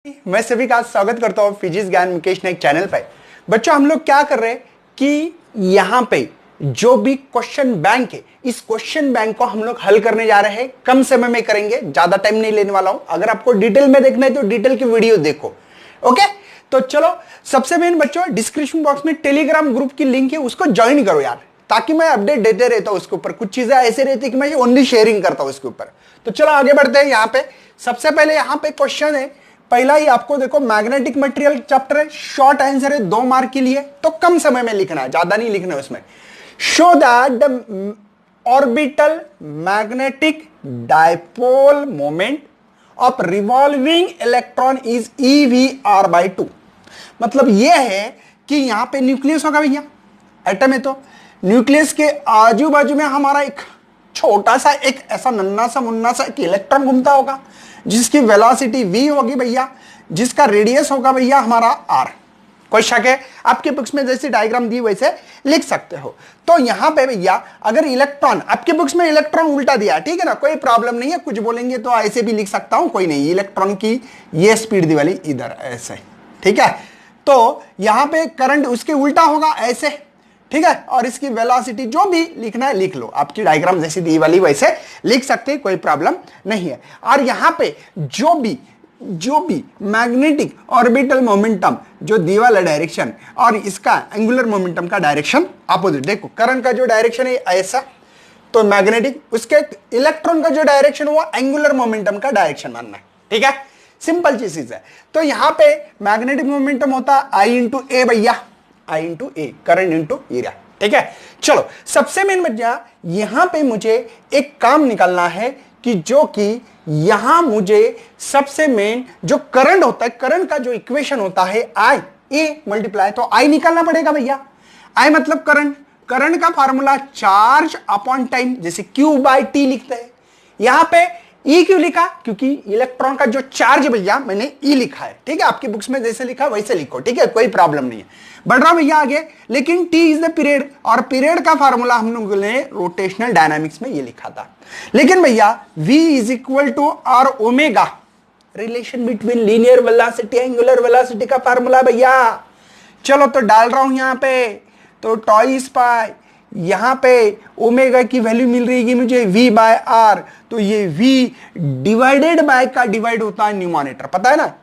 मैं सभी का स्वागत करता हूं फिजिक्स ज्ञान मुकेश नायक चैनल पे। बच्चों हम लोग क्या कर रहे हैं कि यहां पे जो भी क्वेश्चन बैंक है इस क्वेश्चन बैंक को हम लोग हल करने जा रहे हैं। कम समय में करेंगे, ज्यादा टाइम नहीं लेने वाला हूं। अगर आपको डिटेल में देखना है तो डिटेल की वीडियो देखो। ओके, तो चलो सबसे मेन बच्चों डिस्क्रिप्शन बॉक्स में टेलीग्राम ग्रुप की लिंक है, उसको ज्वाइन करो यार, ताकि मैं अपडेट देते रहता हूं उसके ऊपर। कुछ चीजें ऐसे रहती कि मैं ओनली शेयरिंग करता हूं उसके ऊपर। तो चलो आगे बढ़ते हैं। यहाँ पे सबसे पहले यहाँ पे क्वेश्चन है पहला ही, आपको देखो मैग्नेटिक मटेरियल चैप्टर है, शॉर्ट आंसर है 2 मार्क के लिए, तो कम समय में लिखना है, ज्यादा नहीं लिखना है उसमें। Show that the orbital magnetic dipole moment of revolving electron is EV/2। मतलब यह है कि यहां पे न्यूक्लियस होगा भैया, एटम है, तो न्यूक्लियस के आजू बाजू में हमारा एक छोटा सा एक ऐसा नन्ना सा मुन्ना सा एक इलेक्ट्रॉन घूमता होगा, जिसकी वेलोसिटी v होगी भैया, जिसका रेडियस होगा भैया हमारा r। कोई शक है? आपके बुक्स में जैसे डायग्राम दी वैसे लिख सकते हो। तो यहां पे भैया अगर इलेक्ट्रॉन, आपके बुक्स में इलेक्ट्रॉन उल्टा दिया, ठीक है ना, कोई प्रॉब्लम नहीं है, कुछ बोलेंगे तो ऐसे भी लिख सकता हूं, कोई नहीं। इलेक्ट्रॉन की ये स्पीड दी वाली इधर ऐसे, ठीक है। तो यहां पे करंट उसके उल्टा होगा ऐसे, ठीक है, और इसकी वेलोसिटी जो भी लिखना है लिख लो, आपकी डायग्राम जैसी दी वाली वैसे लिख सकते हैं, कोई प्रॉब्लम नहीं है। और यहां पे जो भी मैग्नेटिक ऑर्बिटल मोमेंटम जो दी वाला डायरेक्शन और इसका एंगुलर मोमेंटम का डायरेक्शन अपोजिट, देखो करंट का जो डायरेक्शन है ऐसा, तो मैग्नेटिक उसके इलेक्ट्रॉन का जो डायरेक्शन वो एंगुलर मोमेंटम का डायरेक्शन मानना है, ठीक है, सिंपल चीज है। तो यहां पे मैग्नेटिक मोमेंटम होता है I/A भैया, I/A, करंट इंटू एरिया, ठीक है। चलो सबसे मेन बच्चा यहां पे मुझे एक काम निकालना है कि जो कि यहां मुझे सबसे मेन जो करंट होता है, करंट का जो इक्वेशन होता है I/A मल्टीप्लाई, तो I निकालना पड़ेगा भैया। I मतलब करंट, करंट का फार्मूला चार्ज अपॉन टाइम, जैसे Q/T लिखते हैं। यहां पे E क्यों लिखा? क्योंकि इलेक्ट्रॉन का जो चार्ज भैया मैंने E लिखा है, ठीक है, आपकी बुक्स में जैसे लिखा वैसे लिखो, ठीक है, कोई प्रॉब्लम नहीं है। बढ़ रहा भैया आगे, लेकिन T इज द पीरियड, और पीरियड का फार्मूला हम लोगों ने रोटेशनल डायनामिक्स में ये लिखा था। लेकिन भैया V is equal to R omega, relation between linear velocity angular velocity का फार्मूला भैया। चलो तो डाल रहा हूं यहां पे, तो टॉइस पाई, यहां पे ओमेगा की वैल्यू मिल रही है मुझे V/R, तो ये V डिवाइडेड बाय का डिवाइड होता है न्यूमरेटर, पता है ना,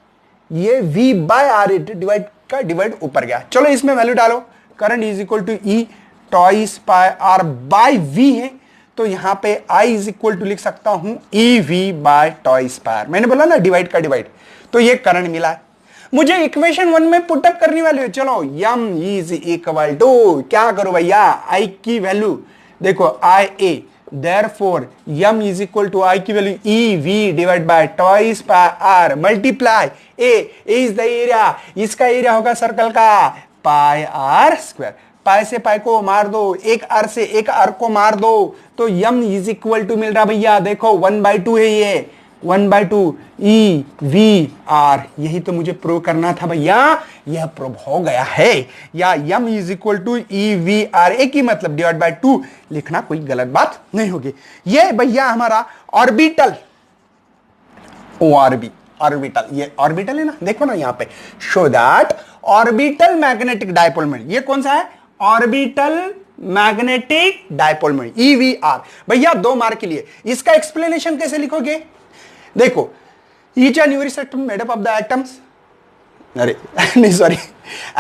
ये V/R डिवाइड का डिवाइड ऊपर गया। चलो इसमें वैल्यू डालो, current is equal to E twice pi R by V है, तो यहां पे I इज इक्वल टू लिख सकता हूं EV bye toys pi R। मैंने बोला ना डिवाइड का डिवाइड, तो ये करंट मिला है। मुझे इक्वेशन 1 में पुटअप करने वाले हो, चलो m इज इक्वल टू, क्या करो भैया, I की वैल्यू देखो IA, therefore m is equal to I की value EV divide by twice by R multiply A is the area, इसका एरिया होगा सर्कल का पाई R स्क्वायर। पाई से पाई को मार दो, एक R से एक R को मार दो, तो m इज इक्वल टू मिल रहा भैया, देखो 1/2 है, ये 1/2 EV/R। यही तो मुझे प्रूव करना था भैया, यह प्रूव हो गया है। या m is equal to EV/R, एक ही मतलब डिवाइड बाय 2 लिखना कोई गलत बात नहीं होगी। यह भैया हमारा ऑर्बिटल ORB, ऑर्बिटल, ये ऑर्बिटल है ना, देखो ना यहाँ पे, show that orbital magnetic dipole moment, ये कौन सा है, orbital magnetic dipole moment EV/R भैया 2 मार्क के लिए। इसका एक्सप्लेनेशन कैसे लिखोगे, देखो each and every atom made up of the atoms, अरे नहीं सॉरी,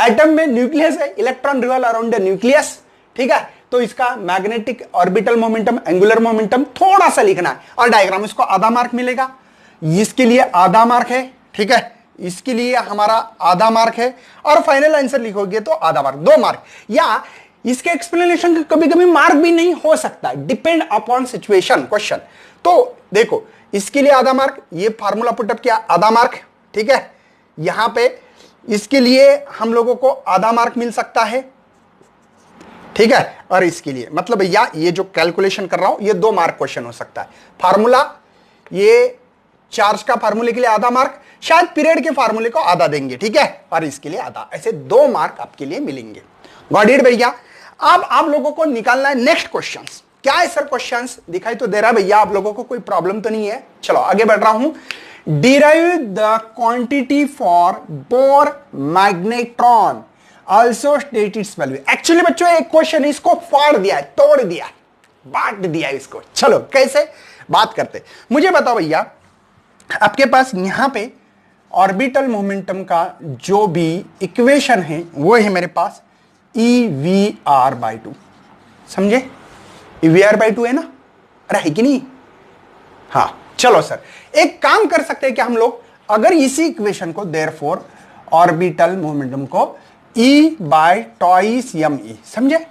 एटम में न्यूक्लियस है, electron revolve around the nucleus, ठीक है। तो इसका magnetic orbital momentum angular momentum थोड़ा सा लिखना है, और डायग्राम इसको आधा मार्क मिलेगा, इसके लिए आधा मार्क है, ठीक है, इसके लिए हमारा आधा मार्क है, और फाइनल आंसर लिखोगे तो आधा मार्क, 2 मार्क। या इसके एक्सप्लेनेशन कभी कभी मार्क भी नहीं हो सकता, डिपेंड अपॉन सिचुएशन क्वेश्चन। तो देखो इसके लिए आधा मार्क, ये फार्मूला पुटअप किया, आधा मार्क, ठीक है। यहां पे इसके लिए हम लोगों को आधा मार्क मिल सकता है, ठीक है, और इसके लिए मतलब भैया ये जो कैलकुलेशन कर रहा हूं ये 2 मार्क क्वेश्चन हो सकता है। फार्मूला, ये चार्ज का फार्मूले के लिए आधा मार्क, शायद पीरियड के फार्मूले को आधा देंगे, ठीक है, और इसके लिए आधा, ऐसे 2 मार्क आपके लिए मिलेंगे। गॉट इट भैया। अब आप लोगों को निकालना है नेक्स्ट क्वेश्चंस। क्या है सर क्वेश्चंस, दिखाई तो दे रहा है भैया आप लोगों को, कोई प्रॉब्लम तो नहीं है। चलो आगे बढ़ रहा हूं। Derive the quantity for bore magnetron, also state it's value. Actually बच्चों एक क्वेश्चन इसको फाड़ दिया है, तोड़ दिया, बांट दिया है इसको। चलो कैसे बात करते, मुझे बताओ भैया, आपके पास यहां पे ऑर्बिटल मोमेंटम का जो भी इक्वेशन है वो है मेरे पास EVR/2, समझे? EVR/2 है ना, अरे है कि नहीं? हाँ चलो सर, एक काम कर सकते हैं कि हम लोग अगर इसी इक्वेशन को देयरफॉर ऑर्बिटल मोमेंटम को E/2me, समझे,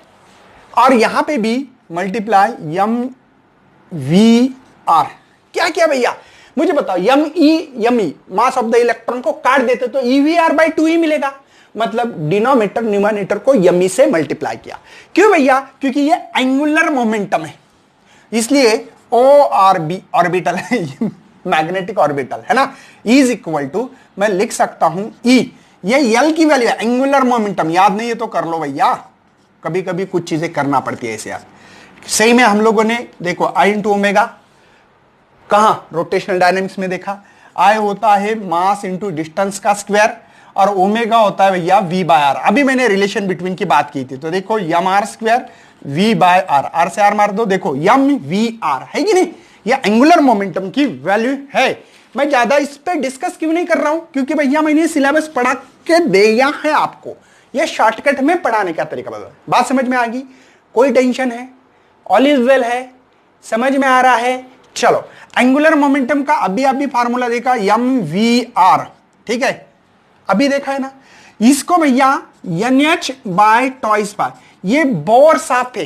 और यहां पे भी मल्टीप्लाई MVR। क्या किया भैया, मुझे बताओ, ME mass of the electron को काट देते तो EVR/2 ही मिलेगा, मतलब डिनोमिनेटर न्यूमरेटर को ME से मल्टीप्लाई किया। क्यों भैया? क्योंकि ये एंगुलर मोमेंटम है, इसलिए ORB ऑर्बिटल है, मैग्नेटिक ऑर्बिटल है ना, इज इक्वल टू मैं लिख सकता हूं E, ये L की वैल्यू है, एंगुलर मोमेंटम याद नहीं है तो कर लो भैया, कभी कभी कुछ चीजें करना पड़ती है ऐसे यार। सही में हम लोगों ने देखो I इंटू ओमेगा कहां रोटेशनल डायनेमिक्स में देखा, I होता है मास इंटू डिस्टेंस का स्क्वायर और ओमेगा होता है भैया V/R। अभी मैंने रिलेशन बिटवीन की बात की थी, तो देखो mR² V/R, R से R मार दो, देखो MVR है कि नहीं, यह एंगुलर मोमेंटम की वैल्यू है। मैं ज्यादा इस पे डिस्कस क्यों नहीं कर रहा हूं, क्योंकि भैया मैंने सिलेबस पढ़ा के दिया है आपको, यह शॉर्टकट में पढ़ाने का तरीका बता। बात समझ में आ गई? कोई टेंशन है? ऑल इज वेल है? समझ में आ रहा है? चलो, एंगुलर मोमेंटम का अभी फार्मूला देखा MVR, ठीक है, अभी देखा है ना। इसको भैया NH/2 ये बोर साथ थे,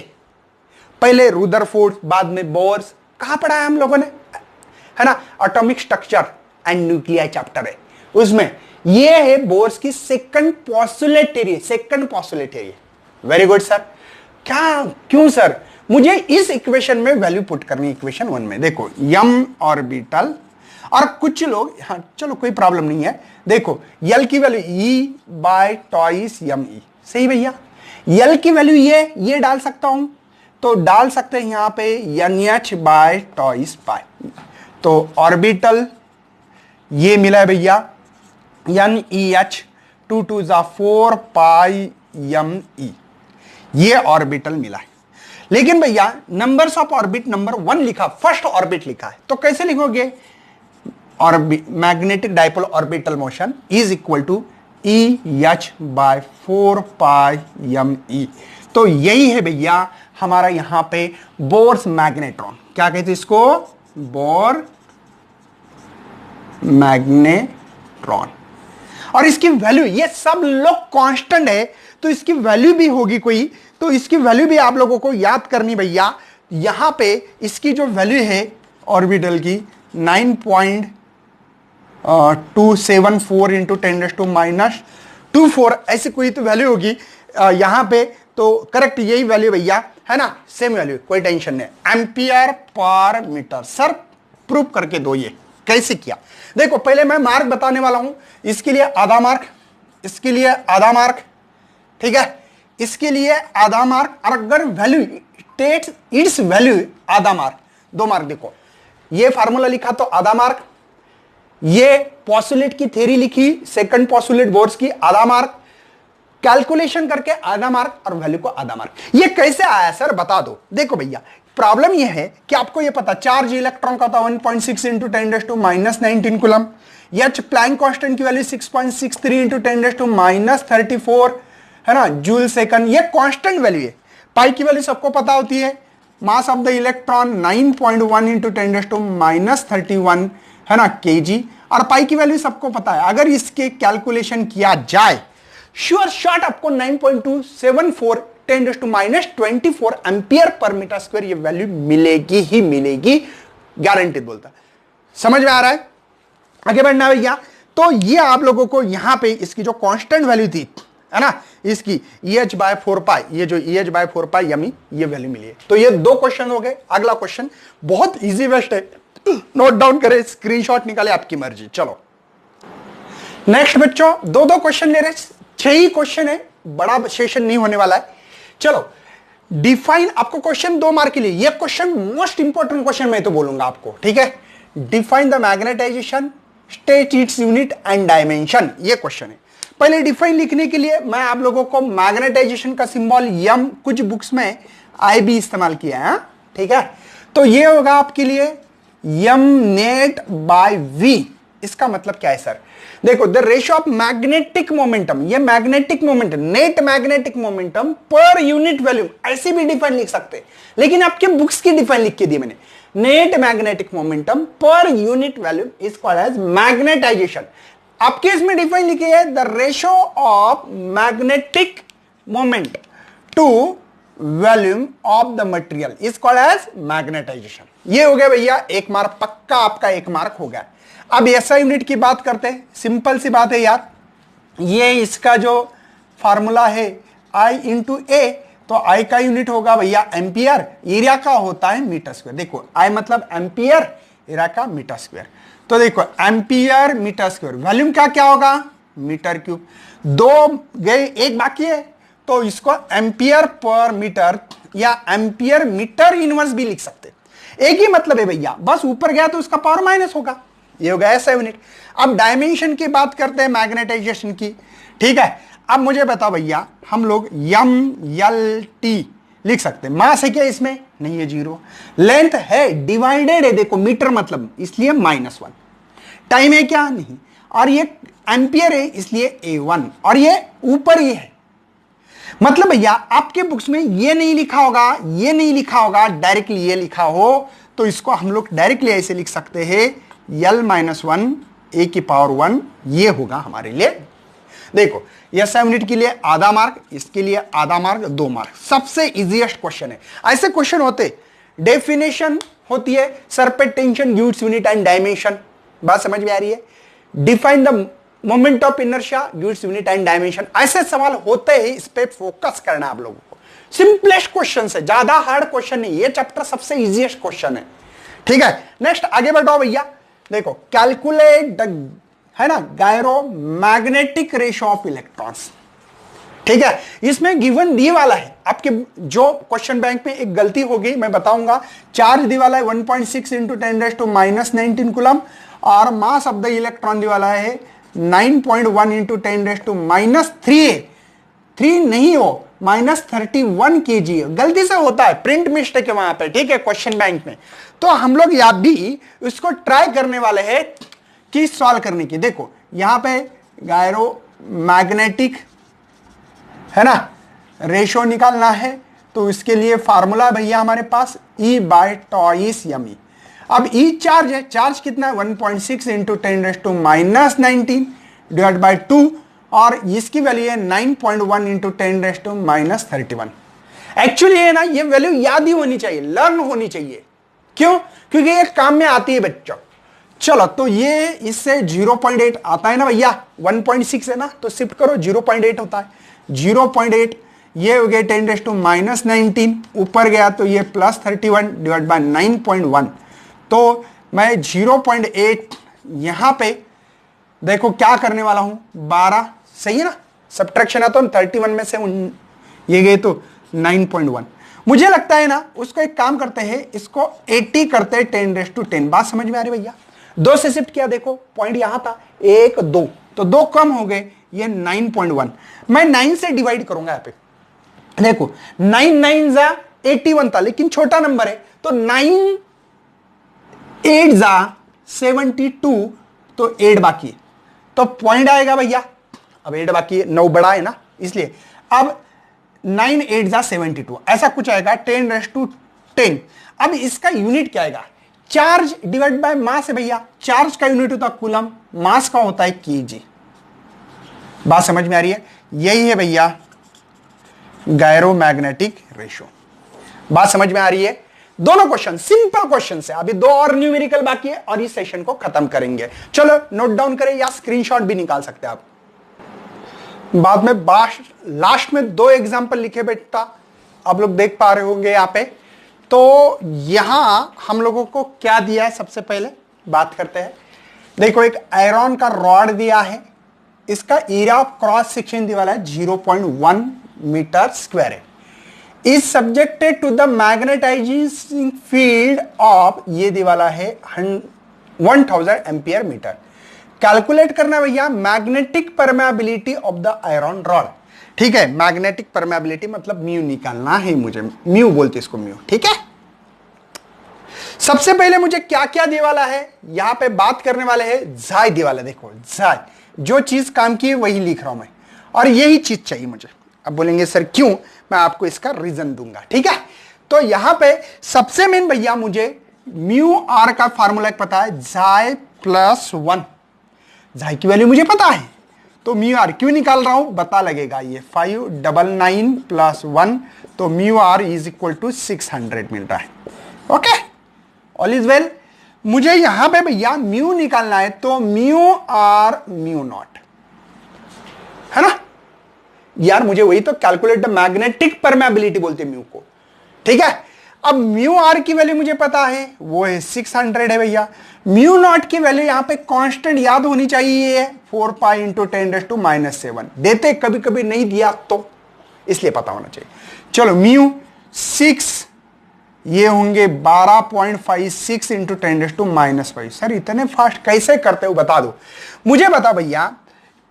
पहले रुदरफोर्ड बाद में बोर्स, कहां पढ़ा है हम लोगों ने, है ना, atomic structure and nuclear chapter है उसमें। ये है बोर्स की second postulate area. Very good sir. क्या, क्यों सर? मुझे इस इक्वेशन में वैल्यू पुट करनी, इक्वेशन 1 में देखो m ऑर्बिटल, और कुछ लोग, हाँ चलो कोई प्रॉब्लम नहीं है, देखो L की वैल्यू E/2me, सही भैया, L की वैल्यू ये डाल सकता हूं, तो डाल सकते हैं यहां पे NH/2, तो ऑर्बिटल ये मिला है भैया NEH, 2 2 4 pi me, ये ऑर्बिटल मिला है। लेकिन भैया नंबर्स ऑफ ऑर्बिट नंबर 1 लिखा, फर्स्ट ऑर्बिट लिखा है, तो कैसे लिखोगे? Magnetic dipole orbital motion is equal to EH/4 pi me। तो यही है भैया हमारा यहां पे बोर्स मैग्नेट्रॉन, क्या कहते हैं इसको? Bore magnetron. और इसकी वैल्यू, ये सब लोग कांस्टेंट है, तो इसकी वैल्यू भी होगी कोई, तो इसकी वैल्यू भी आप लोगों को याद करनी भैया। यहां पे इसकी जो वैल्यू है ऑर्बिटल की 9.274 इंटू 10⁻²⁴, ऐसी कोई तो वैल्यू होगी यहां पे, तो करेक्ट यही वैल्यू भैया, है ना, सेम वैल्यू, कोई टेंशन नहीं। Ampere per metre. Sir prove करके दो, ये कैसे किया? देखो पहले मैं मार्क बताने वाला हूं, इसके लिए आधा मार्क, इसके लिए आधा मार्क, ठीक है, इसके लिए आधा मार्क, और अगर वैल्यू टेक्स इट्स वैल्यू आधा मार्क, 2 मार्क। देखो ये फार्मूला लिखा तो आधा मार्क, ये पोस्टुलेट की थ्योरी लिखी, सेकंड पोस्टुलेट बोर्स की, आधा मार्क, कैलकुलेशन करके आधा मार्क, और वैल्यू को आधा मार्क। ये कैसे आया सर बता दो। देखो भैया प्रॉब्लम ये है कि आपको ये पता, चार्ज इलेक्ट्रॉन का था 1.6 into 10⁻19 coulomb, H Planck constant की वैल्यू 6.63 इंटू 10⁻34, है ना, जूल सेकंड, ये कांस्टेंट वैल्यू है। पाई की वैल्यू सबको पता होती है, mass of the electron 9.1 into 10⁻31, है ना, केजी, और पाई की वैल्यू सबको पता है। अगर इसके कैलकुलेशन किया जाए, श्योर शॉट आपको 9.274 10⁻24 एम्पियर पर मीटर स्क्वायर ये वैल्यू मिलेगी ही मिलेगी, गारंटेड बोलता। समझ में आ रहा है? आगे बढ़ना भैया। तो ये आप लोगों को यहां पे इसकी जो कांस्टेंट वैल्यू थी, है ना, इसकी EH/4 पाई, ये जो EH/4 पाई यमी, ये वैल्यू मिली है। तो ये 2 क्वेश्चन हो गए। अगला क्वेश्चन बहुत इजी वेस्ट है, नोट डाउन करें, स्क्रीनशॉट निकाले, आपकी मर्जी। चलो नेक्स्ट बच्चों, 2 क्वेश्चन ले रहे, 6 ही क्वेश्चन है, बड़ा सेशन नहीं होने वाला है। चलो डिफाइन, आपको क्वेश्चन 2 मार्क के लिए, ये क्वेश्चन मोस्ट इंपॉर्टेंट क्वेश्चन मैं तो बोलूंगा आपको, ठीक है। Define the magnetization state its unit and dimension, ये क्वेश्चन है। पहले डिफाइन लिखने के लिए मैं आप लोगों को मैग्नेटाइजेशन का सिंबल यम, कुछ बुक्स में आई भी इस्तेमाल किया है, ठीक है। तो ये होगा आपके लिए यम नेट बाय वी। इसका मतलब क्या है सर? देखो, the ratio of magnetic momentum, ये magnetic momentum, net magnetic momentum पर यूनिट वॉल्यूम, ऐसे भी डिफाइन लिख सकते हैं, लेकिन आपके बुक्स की डिफाइन लिख के दी मैंने। नेट मैग्नेटिक मोमेंटम पर unit volume is called as magnetisation. आपके इसमें डिफाइन लिखी है the ratio of magnetic moment to volume of the material is called as magnetisation. ये हो गया भैया एक मार्क, पक्का आपका एक मार्क हो गया। अब एसआई यूनिट की बात करते हैं, सिंपल सी बात है यार, ये इसका जो फार्मूला है आई इंटू ए, तो आई का यूनिट होगा भैया एम्पियर, एरिया का होता है मीटर स्क्वायर। देखो आई मतलब एम्पियर, एरिया का मीटर स्क्वायर। तो देखो एम्पियर मीटर स्क्वायर, वॉल्यूम का क्या होगा? Metre cube. दो गए, एक बाकी है, तो इसको एम्पियर पर मीटर या एम्पियर मीटर इनवर्स भी लिख सकते। एक ही मतलब है भैया, बस ऊपर गया तो उसका पावर माइनस होगा। ये हो गया ऐसा यूनिट। अब डायमेंशन की बात करते हैं मैग्नेटाइजेशन की, ठीक है। अब मुझे बताओ भैया, हम लोग यम एल टी लिख सकते हैं। मास है क्या इसमें? नहीं है, जीरो। लेंथ है, डिवाइडेड है, देखो मीटर मतलब, इसलिए -1। टाइम है क्या? नहीं। और ये एम्पियर है, इसलिए A1, और ये ऊपर ही है। मतलब भैया आपके बुक्स में ये नहीं लिखा होगा, ये नहीं लिखा होगा, डायरेक्टली ये लिखा हो, तो इसको हम लोग डायरेक्टली ऐसे लिख सकते हैं L-1 A⁻1, ये होगा हमारे लिए। देखो ये 7 यूनिट के लिए आधा मार्क, इसके लिए आधा मार्क, 2 मार्क। सबसे इजीएस्ट क्वेश्चन है। ऐसे क्वेश्चन होते, डेफिनेशन होती है सरपेंटेंशन गिव्स यूनिट एंड डायमेंशन, बात समझ में आ रही है? Define the moment of inertia gives unit and dimension, ऐसे सवाल होते हैं, इस पे फोकस करना है आप लोगों को। सिंपलेस्ट क्वेश्चन है, ज्यादा हार्ड क्वेश्चन नहीं, ये चैप्टर सबसे इजीएस्ट क्वेश्चन है, ठीक है। नेक्स्ट आगे बढ़ाओ भैया। देखो कैलकुलेट द, है ना, gyro magnetic ratio of electrons, ठीक है। इसमें गिवन दी वाला है आपके, जो क्वेश्चन बैंक में एक गलती होगी मैं बताऊंगा। चार्ज दी वाला है 1.6 इंटू 10⁻⁻19 कूलम, और मास ऑफ द इलेक्ट्रॉन दी वाला है 9.1 इंटू 10⁻³ 3 नहीं हो, -31 kg। गलती से होता है, प्रिंट मिस्टेक है वहां पे, ठीक है, क्वेश्चन बैंक में। तो हम लोग या भी उसको ट्राई करने वाले हैं कि सॉल्व करने की। देखो यहां पे गायरो मैग्नेटिक, है ना, रेशियो निकालना है, तो इसके लिए फार्मूला भैया हमारे पास E/τ=m। अब E चार्ज है, चार्ज कितना है? 1.6 इंटू 10⁻⁻19 डिवाइड बाई 2, और इसकी वैल्यू है 9.1 इंटू 10⁻31। एक्चुअली है ना, ये वैल्यू याद ही होनी चाहिए, लर्न होनी चाहिए। क्यों? क्योंकि ये काम में आती है बच्चों। चलो तो ये इससे 0.8 आता है ना भैया, 1.6 है ना, तो शिफ्ट करो 0.8 होता है, 0.8 ये हो गया 10⁻⁻19, ऊपर गया तो ये +31 डिवाइड बाय 9.1। तो मैं 0.8 यहां पे देखो क्या करने वाला हूं, 12, सही है ना, सब्ट्रैक्शन है तो 31 में से ये गए तो 9.1। मुझे लगता है ना, उसको एक काम करते हैं, इसको 80 करते हैं 10⁻10। बात समझ में आ रही भैया? 2 से शिफ्ट किया, देखो पॉइंट यहां था 1 2, तो 2 कम हो गए, ये 9.1। मैं 9 से डिवाइड करूंगा यहां पे। देखो 9 9 जा 81 था, लेकिन छोटा नंबर है, तो 9 8 जा 72, तो 8 बाकी है, तो पॉइंट आएगा भैया। अब 8 बाकी है, 9 बड़ा है ना, इसलिए अब 9 8 जा 72, ऐसा कुछ आएगा 10⁻10। अब इसका यूनिट क्या आएगा? चार्ज डिवाइड बाय मास है भैया, चार्ज का यूनिट होता है कूलम, मास का होता है केजी। बात समझ में आ रही है? यही है भैया गायरोमैग्नेटिक रेशियो। बात समझ में आ रही है? दोनों क्वेश्चन सिंपल क्वेश्चन है। अभी 2 और न्यूमेरिकल बाकी है और इस सेशन को खत्म करेंगे। चलो नोट डाउन करें या स्क्रीनशॉट भी निकाल सकते हैं आप। बाद में लास्ट में 2 एग्जांपल लिखे बेटा, आप लोग देख पा रहे होंगे यहां पे। तो यहां हम लोगों को क्या दिया है, सबसे पहले बात करते हैं। देखो एक आयरन का रॉड दिया है, इसका एरिया ऑफ क्रॉस सेक्शन दिया है 0.1 मीटर स्क्वायर है। Is subjected to the magnetising field of, ये दिवाला है 1000 एम्पियर मीटर। कैलकुलेट करना है भैया magnetic permeability of the iron rod. ठीक है, मैग्नेटिक परमेबिलिटी मतलब म्यू निकालना है मुझे, म्यू बोलते इसको, म्यू। ठीक है, सबसे पहले मुझे क्या क्या दिए वाला है, यहां पे बात करने वाले हैं जाय दिए वाला। देखो जाय, जो चीज काम की है वही लिख रहा हूं मैं, और यही चीज चाहिए मुझे। अब बोलेंगे सर क्यों, मैं आपको इसका रीजन दूंगा। ठीक है, तो यहां पे सबसे मेन भैया मुझे म्यू आर का फार्मूला पता है, जाय प्लस 1। जाय की वैल्यू मुझे पता है, तो म्यू आर क्यों निकाल रहा हूं पता लगेगा। ये 599 प्लस 1, तो mu R is equal to 600 मिल रहा है। Okay, all is well. मुझे यहां पे भैया म्यू निकालना है, तो म्यू आर म्यू नॉट, है ना यार, मुझे वही तो कैलकुलेट द मैग्नेटिक परमेबिलिटी बोलते हैं म्यू को। ठीक है, अब म्यू आर की वैल्यू मुझे पता है, वो है 600 है भैया। म्यू नॉट की वैल्यू यहां पे कांस्टेंट याद होनी चाहिए, 4 पाई इंटू 10⁻⁻⁷ देते, कभी कभी नहीं दिया तो इसलिए पता होना चाहिए। चलो म्यू 6, ये होंगे 12.56 इंटू 10⁻⁵। सर इतने फास्ट कैसे करते हो बता दो मुझे, बता भैया।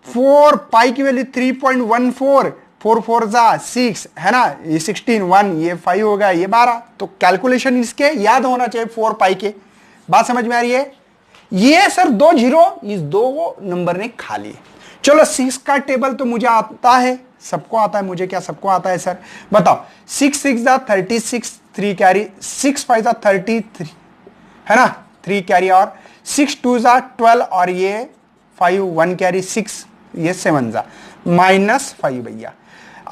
4 पाई की वैल्यू 3.14, 4 4 जा 6, है ना, ये 16, 1 ये 5 हो गया, ये 12। तो कैलकुलेशन इसके याद होना चाहिए 4 पाई के। बात समझ में आ रही है? ये सर 2 जीरो इस 2 नंबर ने खा लिए। चलो 6 का टेबल तो मुझे आता है, सबको आता है, मुझे क्या सबको आता है सर, बताओ। 6 6 जा 36, 3 कैरी, 6 5 जा 33, है ना, 3 कैरी, और 6 2 जा 12, और ये 5 1 कैरी 6, ये 7 जा -5 भैया।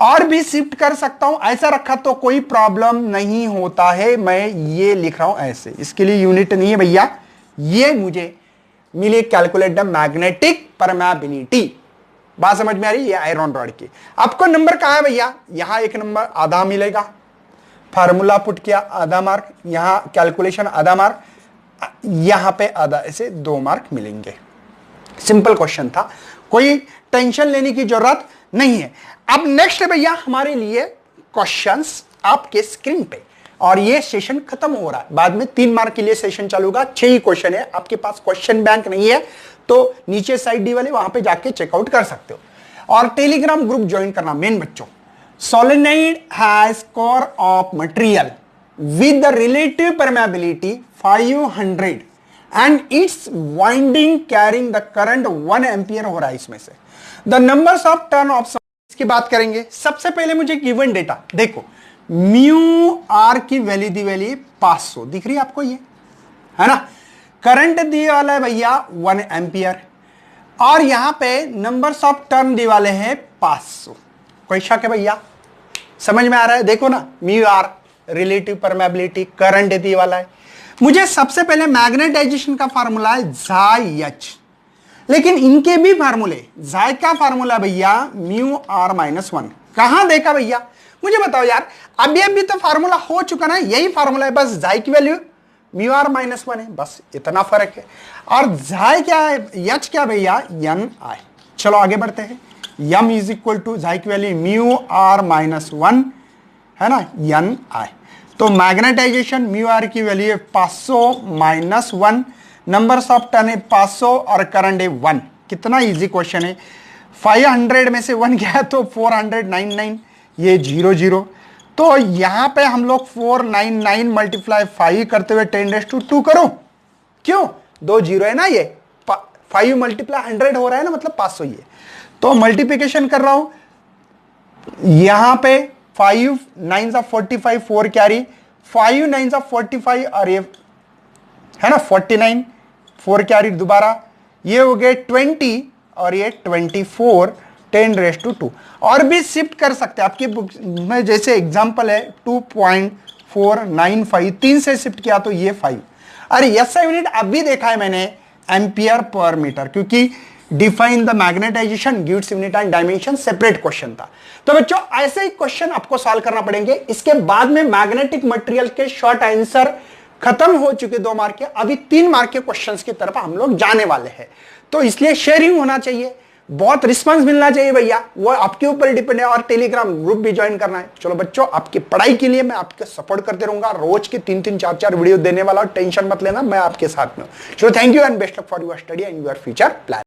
और भी शिफ्ट कर सकता हूं, ऐसा रखा तो कोई प्रॉब्लम नहीं होता है। मैं ये लिख रहा हूं ऐसे, इसके लिए यूनिट नहीं है भैया। ये मुझे मिले कैलकुलेट द मैग्नेटिक परमेबिलिटी। बात समझ में आ रही है? ये आयरन रॉड की। आपको नंबर कहां है भैया, यहां एक नंबर आधा मिलेगा, फार्मूला पुट किया आधा मार्क, यहां कैलकुलेशन आधा मार्क, यहां पे आधा, ऐसे 2 मार्क मिलेंगे। सिंपल क्वेश्चन था, कोई टेंशन लेने की जरूरत नहीं है। अब नेक्स्ट है भैया हमारे लिए क्वेश्चंस आपके स्क्रीन पे, और ये सेशन खत्म हो रहा है, बाद में 3 मार्क के लिए सेशन चालू होगा। 6 ही क्वेश्चन है, आपके पास क्वेश्चन बैंक नहीं है तो नीचे साइड डी वाले वहां पे जाके चेकआउट कर सकते हो, और टेलीग्राम ग्रुप ज्वाइन करना मेन बच्चों। Solenoid has core of material with the relative permeability 500 and it's winding carrying the current 1 ampere हो रहा है इसमें से। The numbers of turn off, इसकी बात करेंगे। सबसे पहले मुझे गिवन डेटा देखो, म्यू आर की वैल्यू दी वैल्यू 500 दिख रही है आपको, ये है ना। करंट दिए वाला है भैया 1 एम्पियर, और यहां पे नंबर्स ऑफ टर्न दिए वाले हैं 500। कोई शक है भैया? समझ में आ रहा है? देखो ना, mu R relative permeability, current दिए वाला है। मुझे सबसे पहले मैग्नेटाइजेशन का फार्मूला है जाई एच, लेकिन इनके भी फार्मूले, जाय का फार्मूला भैया म्यू आर -1। कहां देखा भैया मुझे बताओ यार, अभी तो फार्मूला हो चुका ना, यही फार्मूला है, बस जाय की वैल्यू म्यू आर -1 है, बस इतना फर्क है। और जाय क्या है, एच क्या भैया, एन आई। चलो आगे बढ़ते हैं। यम इज इक्वल टू जाय की वैल्यू म्यू आर -1, है ना, एन आई। तो मैग्नेटाइजेशन म्यू आर की वैल्यू है 500 -1, नंबर्स ऑफ टर्न है 500, और करंट है 1। कितना इजी क्वेश्चन है, 500 में से 1 गया तो 499, ये 0 0। तो यहां पे हम लोग 499 मल्टीप्लाई 5 करते हुए 10⁻² करो, क्यों, 2 0 है ना, ये 5 मल्टीप्लाई 100 हो रहा है ना, मतलब 500 ये। तो मल्टीप्लिकेशन कर रहा हूं, यहां पे 5 9 45, 4 कैरी, 5 9 45, और ये है ना 49, 4 कैरी दोबारा, ये हो गए 20, और ये 24, 10⁻²। और भी शिफ्ट कर सकते हैं, आपकी बुक में जैसे एग्जांपल है 2.495, 3 से शिफ्ट किया तो ये 5। अरे यस यूनिट अभी देखा है मैंने, एम्पियर पर मीटर, क्योंकि define the magnetization gives unit and dimension, separate question था। तो बच्चों ऐसे ही क्वेश्चन आपको सॉल्व करना पड़ेंगे। इसके बाद में मैग्नेटिक मटेरियल के शॉर्ट आंसर खत्म हो चुके 2 मार्क के, अभी 3 मार्क के क्वेश्चंस की तरफ हम लोग जाने वाले हैं। तो इसलिए शेयरिंग होना चाहिए, बहुत रिस्पांस मिलना चाहिए भैया, वो आपके ऊपर डिपेंड है, और टेलीग्राम ग्रुप भी ज्वाइन करना है। चलो बच्चों, आपकी पढ़ाई के लिए मैं आपके सपोर्ट करते रहूंगा, रोज के 3 4 वीडियो देने वाला, टेंशन मत लेना, मैं आपके साथ में हूं। चलो thank you and best luck for your study and your future plan.